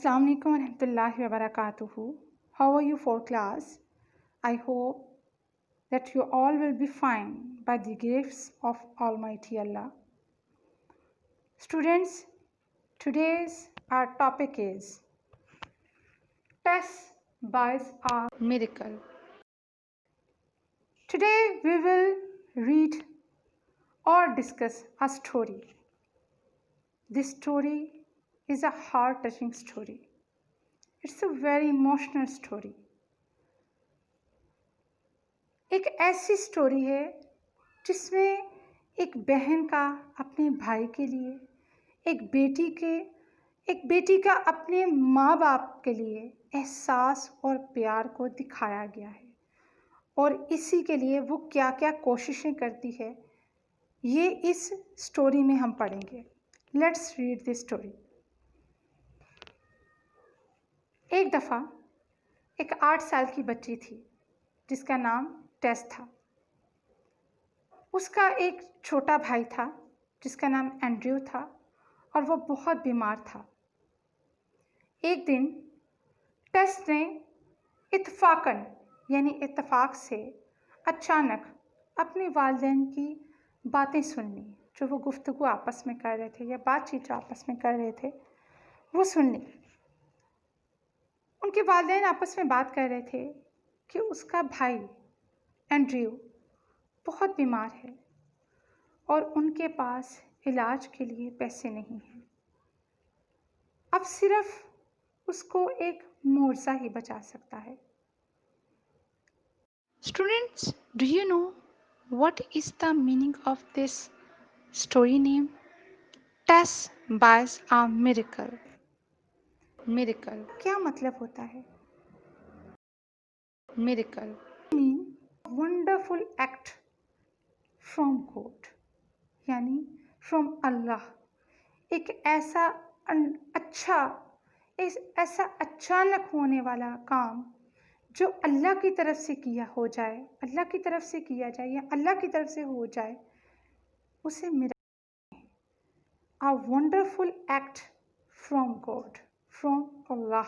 Assalamu alaikum warahmatullahi wabarakatuhu. How are you for class? I hope that you all will be fine by the grace of Almighty Allah. Students, today's our topic is tests by a miracle. Today we will read or discuss a story. This story is a heart-touching story. It's a very emotional story. एक ऐसी story है जिसमें एक बहन का अपने भाई के लिए, एक बेटी का अपने माँ बाप के लिए एहसास और प्यार को दिखाया गया है और इसी के लिए वो क्या क्या कोशिशें करती है, ये इस स्टोरी में हम पढ़ेंगे. Let's read this story. एक दफ़ा एक 8 साल की बच्ची थी जिसका नाम टेस था. उसका एक छोटा भाई था जिसका नाम एंड्रयू था और वो बहुत बीमार था. एक दिन टेस ने इत्तेफाकन यानी इत्तेफाक से अचानक अपने वालिदैन की बातें सुन ली, जो वो गुफ्तगू आपस में कर रहे थे या बातचीत जो आपस में कर रहे थे वो सुन ली. उनके वालिदैन आपस में बात कर रहे थे कि उसका भाई एंड्रयू बहुत बीमार है और उनके पास इलाज के लिए पैसे नहीं हैं. अब सिर्फ उसको एक मुआवजा ही बचा सकता है. Students, do you know what is the meaning of this story name? Tess buys a miracle. Miracle क्या मतलब होता है? Miracle mean wonderful act from God, यानी from Allah. एक ऐसा ऐसा अचानक होने वाला काम जो अल्लाह की तरफ से किया जाए या अल्लाह की तरफ से हो जाए, उसे miracle. A wonderful act from God, from Allah,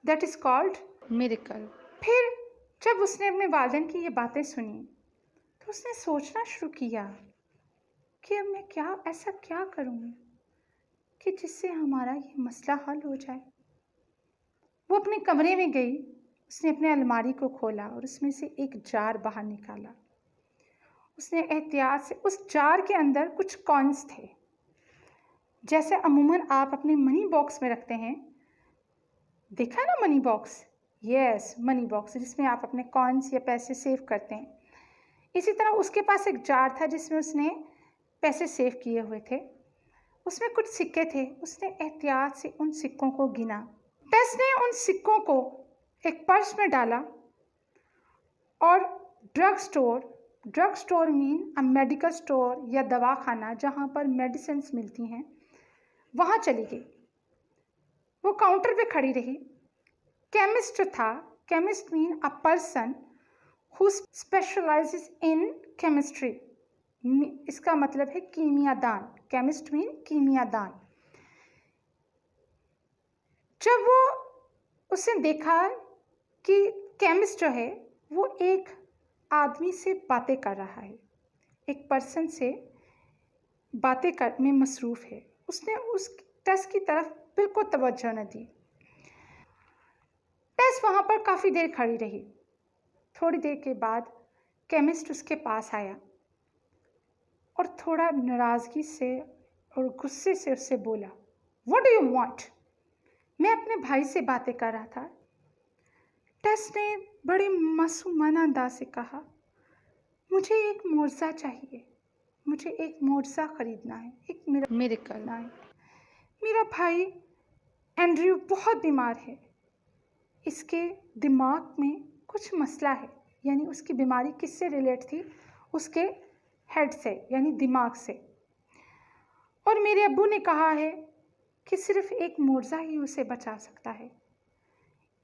that is called miracle. फिर जब उसने अपने वालिदैन की ये बातें सुनी तो उसने सोचना शुरू किया कि अब मैं ऐसा क्या करूँगी कि जिससे हमारा ये मसला हल हो जाए. वो अपने कमरे में गई, उसने अपने अलमारी को खोला और उसमें से एक जार बाहर निकाला. उसने एहतियात से उस जार के अंदर कुछ कॉइन्स थे, जैसे अमूमन आप अपने मनी बॉक्स में रखते हैं. देखा है ना money box? Yes, money box जिसमें आप अपने कॉइन्स या पैसे सेव करते हैं. इसी तरह उसके पास एक जार था जिसमें उसने पैसे सेव किए हुए थे. उसमें कुछ सिक्के थे. उसने एहतियात से उन सिक्कों को गिना. टेस ने उन सिक्कों को एक पर्स में डाला और drug store mean a medical store या दवाखाना जहाँ पर मेडिसिन्स मिलती हैं, वहाँ चली गई. वो काउंटर पे खड़ी रही. केमिस्ट जो था, chemist mean a person who specialises in chemistry, इसका मतलब है कीमियादान. Chemist mean कीमियादान. जब वो उसने देखा कि केमिस्ट जो है वो एक आदमी से बातें कर रहा है, एक पर्सन से बातें कर में मसरूफ़ है, उसने उस टेस की तरफ बिल्कुल तवज्जो न दी. टेस वहाँ पर काफ़ी देर खड़ी रही. थोड़ी देर के बाद केमिस्ट उसके पास आया और थोड़ा नाराज़गी से और गुस्से से उससे बोला, व्हाट डू यू वांट? मैं अपने भाई से बातें कर रहा था. टेस ने बड़े मासूमाना अंदाज से कहा, मुझे एक मुआवजा चाहिए, मुझे एक मुआवजा ख़रीदना है, एक मिरेकल करना है. मेरा भाई एंड्रयू बहुत बीमार है, इसके दिमाग में कुछ मसला है. यानी उसकी बीमारी किससे रिलेट थी? उसके हेड से यानी दिमाग से. और मेरे अब्बू ने कहा है कि सिर्फ एक मुआवजा ही उसे बचा सकता है.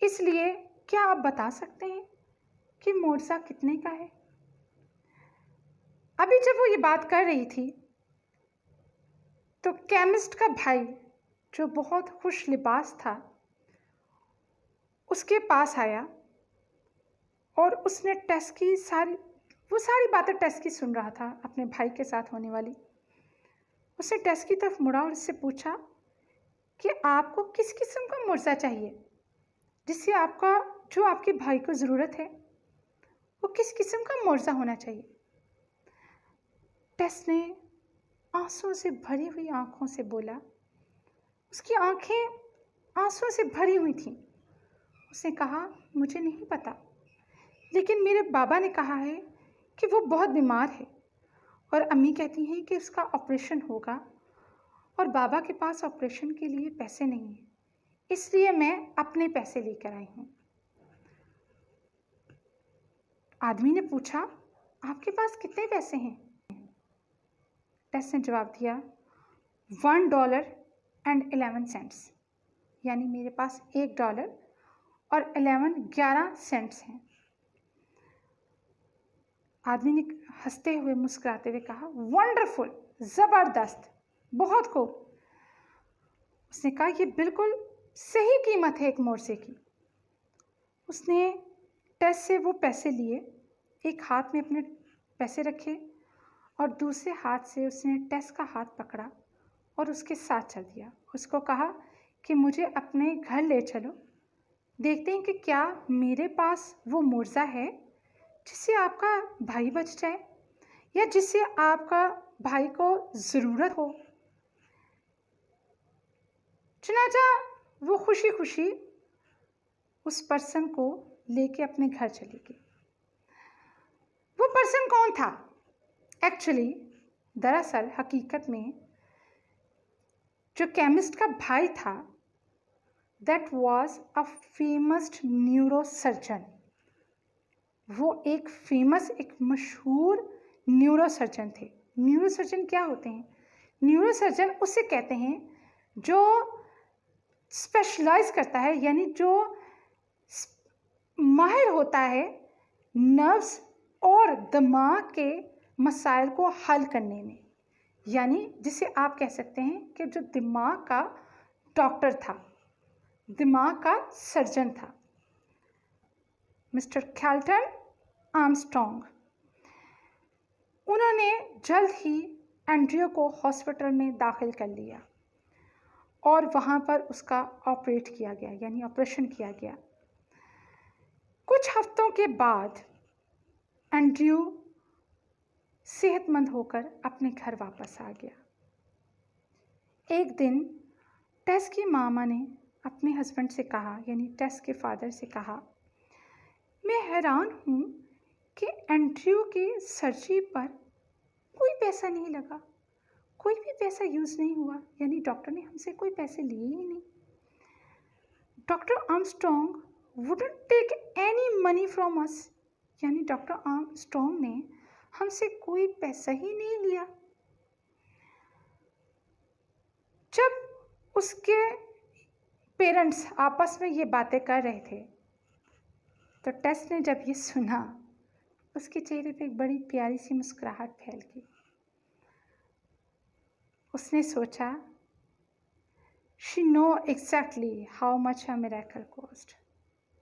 इसलिए क्या आप बता सकते हैं कि मुआवजा कितने का है? अभी जब वो ये बात कर रही थी तो केमिस्ट का भाई जो बहुत खुश लिबास था, उसके पास आया और उसने टेस की सारी बातें टेस की सुन रहा था अपने भाई के साथ होने वाली। उसने टेस की तरफ मुड़ा और उससे पूछा कि आपको किस किस्म का मुर्जा चाहिए, जिससे जो आपके भाई को ज़रूरत है, वो किस किस्म का मुर्जा होना चाहिए। टेस ने आंसुओं से भरी हुई आंखों से बोला। उसकी आंखें आंसुओं से भरी हुई थीं। उसने कहा, मुझे नहीं पता, लेकिन मेरे बाबा ने कहा है कि वो बहुत बीमार है और अम्मी कहती हैं कि उसका ऑपरेशन होगा और बाबा के पास ऑपरेशन के लिए पैसे नहीं हैं, इसलिए मैं अपने पैसे लेकर आई हूँ। आदमी ने पूछा, आपके पास कितने पैसे हैं? टेस ने जवाब दिया, $1.11, यानी मेरे पास $1 और 11 सेंट्स हैं। आदमी ने हंसते हुए मुस्कुराते हुए कहा, वंडरफुल, ज़बरदस्त, बहुत खूब। उसने कहा, ये बिल्कुल सही कीमत है एक मोर्चे की। उसने टेस से वो पैसे लिए, एक हाथ में अपने पैसे रखे और दूसरे हाथ से उसने टेस का हाथ पकड़ा और उसके साथ चल दिया। उसको कहा कि मुझे अपने घर ले चलो, देखते हैं कि क्या मेरे पास वो मुर्जा है जिससे आपका भाई बच जाए या जिससे आपका भाई को ज़रूरत हो। चुनाचा वो खुशी खुशी उस पर्सन को लेके अपने घर चली गई। वो पर्सन कौन था? एक्चुअली दरअसल हकीकत में जो केमिस्ट का भाई था, that was a famous neurosurgeon. वो एक मशहूर न्यूरोसर्जन थे। न्यूरोसर्जन क्या होते हैं? न्यूरोसर्जन उसे कहते हैं जो स्पेशलाइज करता है, यानी जो माहिर होता है नर्व्स और दिमाग के मसाइल को हल करने में, यानी जिसे आप कह सकते हैं कि जो दिमाग का डॉक्टर था, दिमाग का सर्जन था, मिस्टर कैल्टन आर्मस्ट्रॉन्ग। उन्होंने जल्द ही एंड्रयू को हॉस्पिटल में दाखिल कर लिया और वहाँ पर उसका ऑपरेट किया गया, यानी ऑपरेशन किया गया। कुछ हफ्तों के बाद एंड्रयू सेहतमंद होकर अपने घर वापस आ गया। एक दिन टेस की मामा ने अपने हस्बैंड से कहा, यानी टेस के फादर से कहा, मैं हैरान हूँ कि एंड्रयू के सर्जरी पर कोई पैसा नहीं लगा, कोई भी पैसा यूज़ नहीं हुआ, यानी डॉक्टर ने हमसे कोई पैसे लिए ही नहीं। Doctor Armstrong wouldn't take any money from us, यानी डॉक्टर आर्मस्ट्रॉन्ग ने हमसे कोई पैसा ही नहीं लिया। जब उसके पेरेंट्स आपस में ये बातें कर रहे थे तो टेस ने जब ये सुना, उसके चेहरे पे एक बड़ी प्यारी सी मुस्कुराहट फैल गई। उसने सोचा, she know exactly how much a miracle cost,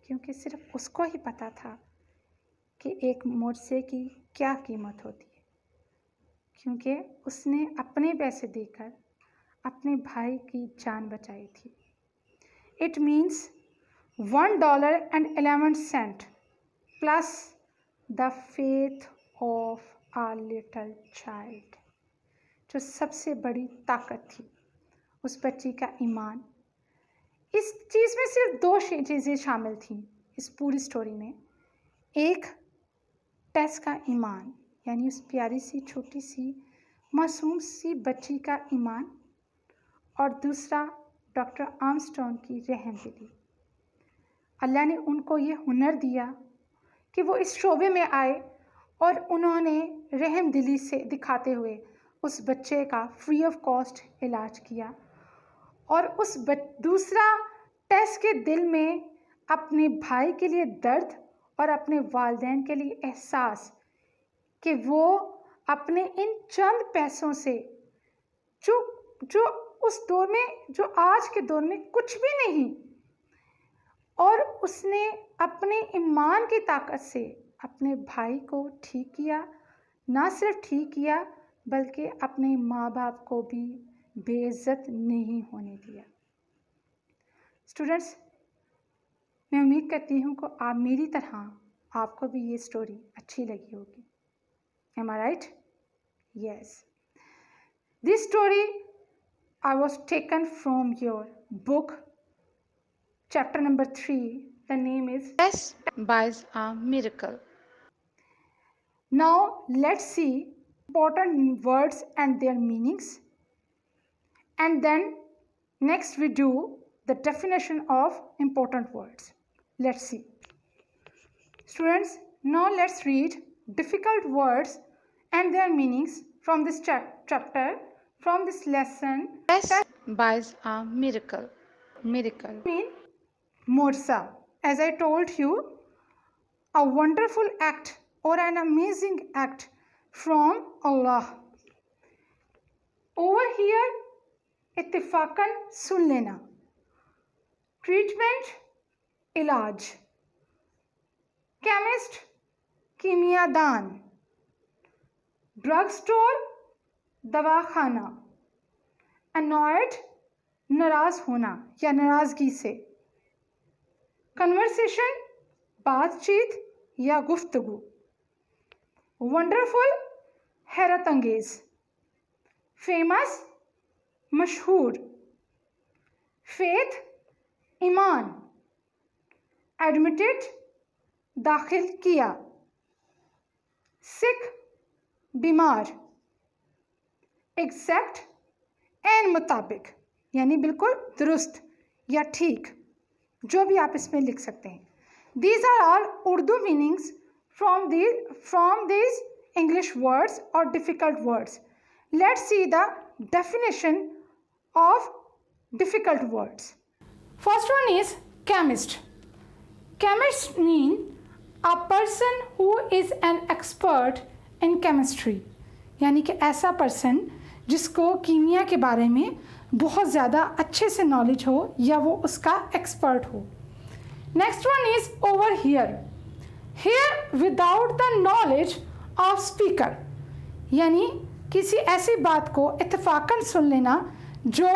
क्योंकि सिर्फ उसको ही पता था कि एक मुर्जे की क्या कीमत होती है, क्योंकि उसने अपने पैसे देकर अपने भाई की जान बचाई थी। It means $1.11 plus the faith of a little child. जो सबसे बड़ी ताकत थी उस बच्ची का ईमान। इस चीज़ में सिर्फ 2 चीज़ें शामिल थीं इस पूरी स्टोरी में। एक टेस का ईमान, यानी उस प्यारी सी छोटी सी मासूम सी बच्ची का ईमान, और दूसरा डॉक्टर आर्मस्ट्रॉन्ग की रहमदिली। अल्लाह ने उनको ये हुनर दिया कि वो इस शोबे में आए और उन्होंने रहमदिली से दिखाते हुए उस बच्चे का फ्री ऑफ कॉस्ट इलाज किया। और दूसरा टेस के दिल में अपने भाई के लिए दर्द और अपने वालिदैन के लिए एहसास कि वो अपने इन चंद पैसों से जो उस दौर में, जो आज के दौर में कुछ भी नहीं, और उसने अपने ईमान की ताकत से अपने भाई को ठीक किया। ना सिर्फ ठीक किया बल्कि अपने माँ बाप को भी बेइज्जत नहीं होने दिया। स्टूडेंट्स, मैं उम्मीद करती हूँ कि आप मेरी तरह आपको भी ये स्टोरी अच्छी लगी होगी। Am I right? Yes. This story I was taken from your book, chapter number 3. The name is Yes buys a Miracle. Now let's see important words and their meanings, and then next we do the definition of important words. Let's see. Students, now let's read difficult words and their meanings from this chapter, from this lesson. Yes buys a miracle. Miracle mean morsa. As I told you, a wonderful act or an amazing act from Allah. Over here, ittifaqan sun lena. Treatment, इलाज. Chemist, कीमियादान. Drug store, दवाखाना. Annoyed, नाराज होना या नाराजगी से. Conversation, बातचीत या गुफ्तगू. Wonderful, हैरत अंगेज. Famous, मशहूर. Faith, ईमान. Admitted, दाखिल किया. Sick, बीमार. Exact, एन मुताबिक, यानी बिल्कुल दुरुस्त या ठीक, जो भी आप इसमें लिख सकते हैं. These are all Urdu meanings from these English words or difficult words. Let's see the definition of difficult words. First one is chemist. Chemist mean a person who is an expert in chemistry. यानी कि ऐसा person जिसको कीमिया के बारे में बहुत ज़्यादा अच्छे से नॉलेज हो या वो उसका एक्सपर्ट हो. Next one is over here. Here without the knowledge of speaker, यानी किसी ऐसी बात को इत्तेफाकन सुन लेना जो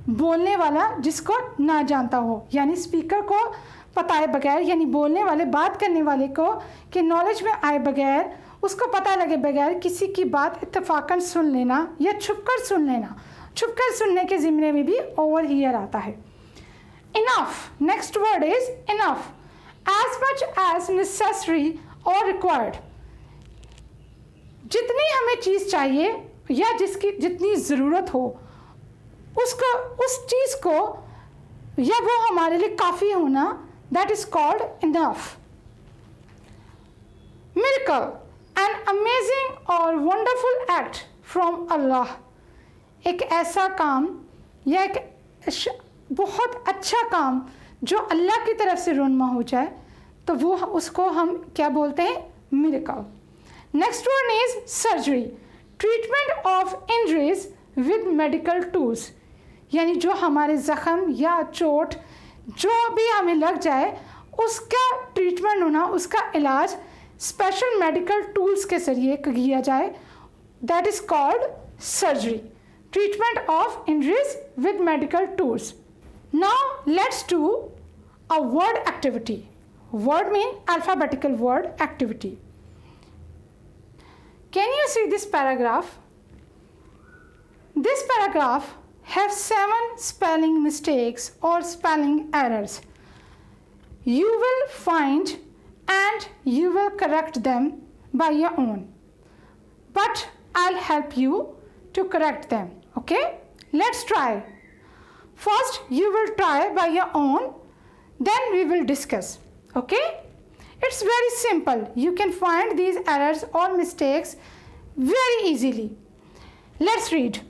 बोलने वाला जिसको ना जानता हो, यानी स्पीकर को बताए बगैर, यानी बोलने वाले, बात करने वाले को कि नॉलेज में आए बगैर, उसको पता लगे बगैर किसी की बात इत्तेफाकन सुन लेना या छुपकर सुन लेना. छुपकर सुनने के ज़िम्मे में भी ओवर हियर आता है. Enough. Next word is enough. As much as necessary और रिक्वायर्ड. जितनी हमें चीज़ चाहिए या जिसकी जितनी ज़रूरत हो उसको, उस चीज़ को या वो हमारे लिए काफ़ी होना, that is called enough. Miracle, an amazing और वंडरफुल एक्ट फ्रॉम अल्लाह. एक ऐसा काम या एक बहुत अच्छा काम जो अल्लाह की तरफ से रुनमा हो जाए तो वो उसको हम क्या बोलते हैं? Miracle. Next one is surgery. Treatment of injuries with medical tools, यानी जो हमारे ज़ख़म या चोट जो भी हमें लग जाए उसका ट्रीटमेंट होना, उसका इलाज स्पेशल मेडिकल टूल्स के ज़रिए किया जाए, that is called surgery. Treatment of injuries with medical tools. Now let's do a word activity. Word mean alphabetical word activity. Can you see this paragraph? This paragraph have 7 spelling mistakes or spelling errors. You will find and you will correct them by your own. But I'll help you to correct them. Okay, let's try. First you will try by your own, then we will discuss. Okay, it's very simple. You can find these errors or mistakes very easily. Let's read.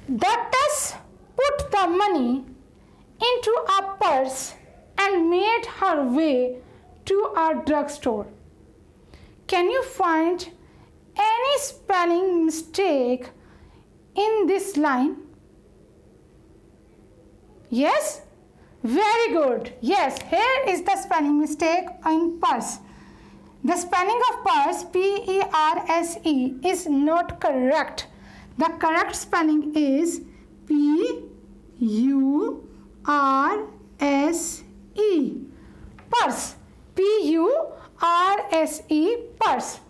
The Tess put the money into a purse and made her way to a drugstore. Can you find any spelling mistake in this line? Yes? Very good. Yes, here is the spelling mistake in purse. The spelling of purse, P-E-R-S-E, is not correct. The correct spelling is P-U-R-S-E. Purse. P-U-R-S-E. Purse.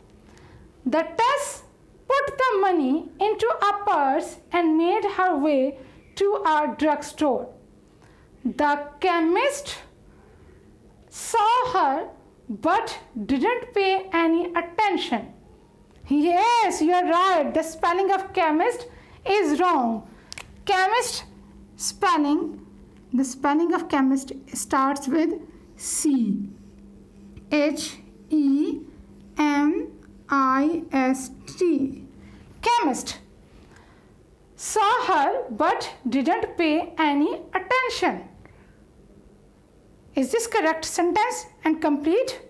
The Tess put the money into a purse and made her way to a drugstore. The chemist saw her but didn't pay any attention. Yes, you are right. The spelling of chemist is wrong. Chemist spelling, the spelling of chemist starts with C. H-E-M-I-S-T. Chemist saw her but didn't pay any attention. Is this correct sentence and complete?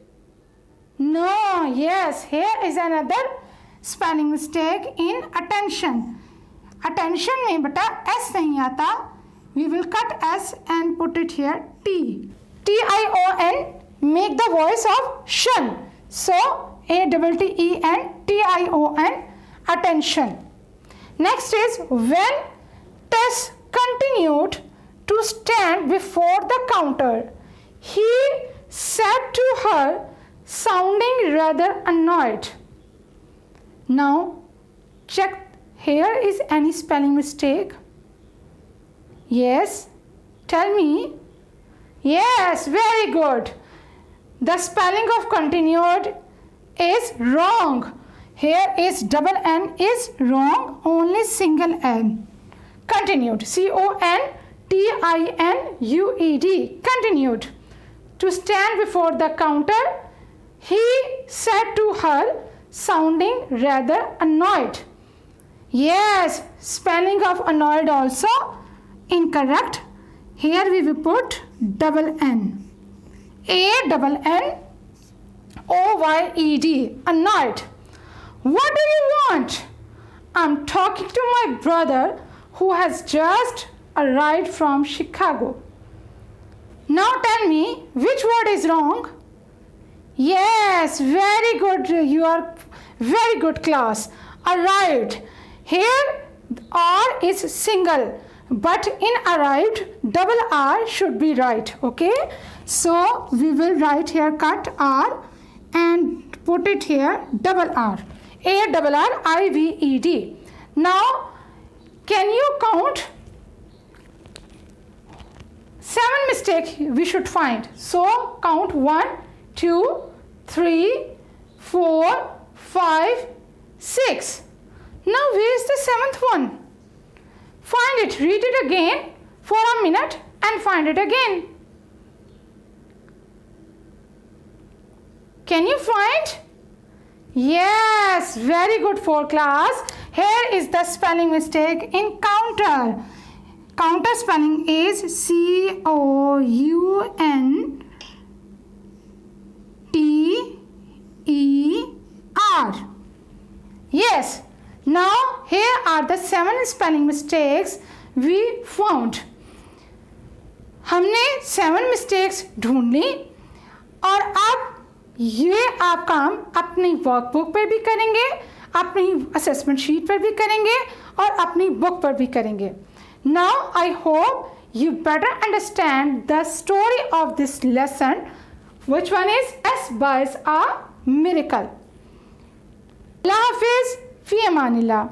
No, yes, here is another spelling mistake in attention. Attention में बटा S नहीं आता. We will cut S and put it here T. T-I-O-N, make the voice of shun. So, A-T-T-E-N, T-I-O-N, attention. Next is when Tess continued to stand before the counter, he said to her, sounding rather annoyed. Now, check here is any spelling mistake. Yes, tell me. Yes, very good. The spelling of continued is wrong. Here is double N is wrong, only single N. Continued, C-O-N-T-I-N-U-E-D, continued. To stand before the counter, he said to her, sounding rather annoyed. Yes, spelling of annoyed also incorrect. Here we will put double N. A-double-N-O-Y-E-D, annoyed. What do you want? I'm talking to my brother who has just arrived from Chicago. Now tell me, which word is wrong? Yes, very good. You are very good class. Arrived. Here R is single, but in arrived double R should be right. Okay. So we will write here cut R and put it here double R. A-double-R-I-V-E-D. Now can you count? 7 mistakes we should find. So count 1, 2, 3, 4, 5, 6. Now where is the 7th one? Find it. Read it again for a minute and find it again. Can you find? Yes, very good for class. Here is the spelling mistake in counter. Counter spelling is C-O-U-N-T-E-R. Yes. Now here are the 7 spelling mistakes we found. हमने 7 mistakes ढूंढ ली और अब ये आप काम अपनी workbook पे भी करेंगे, अपनी असेसमेंट शीट पर भी करेंगे और अपनी बुक पर भी करेंगे. Now I hope you better understand the story of this lesson, which one is S buys a miracle. Allah Hafiz, fi amanillah.